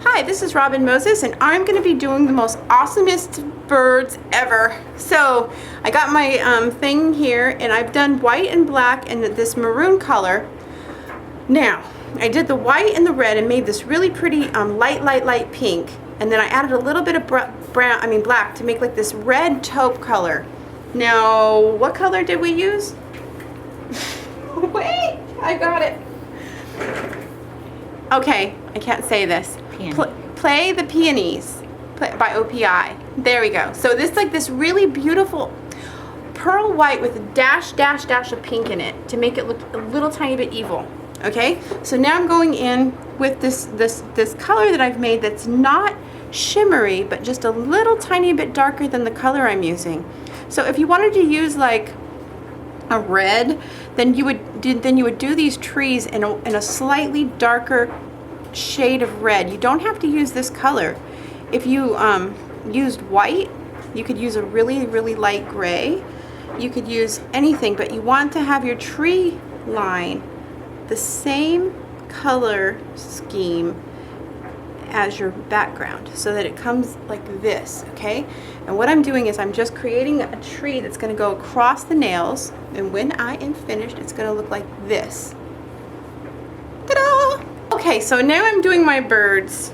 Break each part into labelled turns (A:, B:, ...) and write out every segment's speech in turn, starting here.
A: Hi, this is Robin Moses, and I'm going to be doing the most awesomest birds ever. So I got my thing here, and I've done white and black and this maroon color. Now I did the white and the red and made this really pretty light pink, and then I added a little bit of black to make like this red taupe color. Now what color did we use? Wait, I got it. Okay, I can't say this. Play the Peonies by OPI. There we go. So this like this really beautiful pearl white with a dash of pink in it to make it look a little tiny bit evil. Okay, so now I'm going in with this color that I've made that's not shimmery but just a little tiny bit darker than the color I'm using. So if you wanted to use like a red, then you would do these trees in a slightly darker shade of red. You don't have to use this color. If you used white, you could use a really light gray. You could use anything, but you want to have your tree line the same color scheme as your background so that it comes like this, okay? And what I'm doing is I'm just creating a tree that's going to go across the nails, and when I am finished it's going to look like this. Ta-da! Okay, so now I'm doing my birds.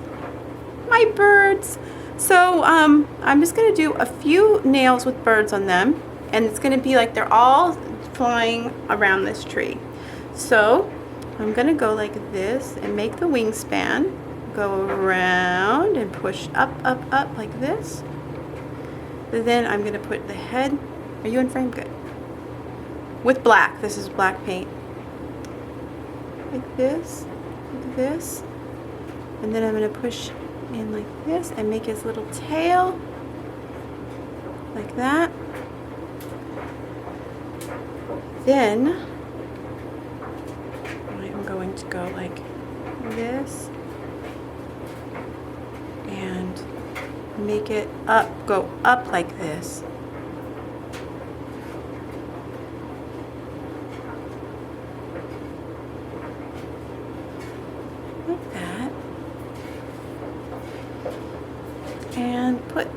A: My birds. So I'm just going to do a few nails with birds on them, and it's going to be like they're all flying around this tree. So I'm going to go like this and make the wingspan go around and push up like this. Then I'm going to put the head. Are you in frame? Good. With black. This is black paint. Like this. Like this. And then I'm going to push in like this and make his little tail. Like that. Then I'm going to go like this and make it go up like this. Like that. And put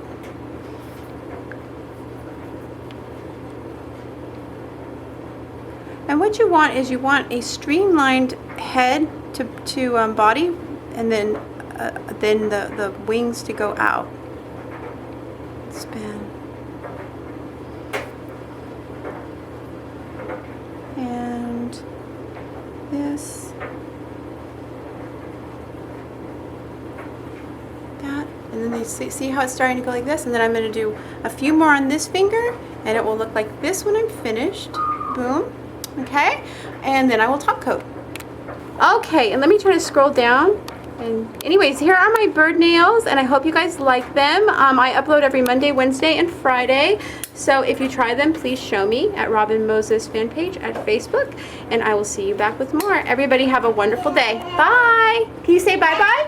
A: and what you want is you want a streamlined head to body, and then the wings to go out. Spin. And this. That. And then they see how it's starting to go like this, and then I'm going to do a few more on this finger, and it will look like this when I'm finished. Boom. Okay? And then I will top coat. Okay, and let me try to scroll down. And anyways, here are my bird nails, and I hope you guys like them. I upload every Monday, Wednesday, and Friday. So if you try them, please show me at Robin Moses fan page at Facebook, and I will see you back with more. Everybody have a wonderful day. Bye. Can you say bye-bye?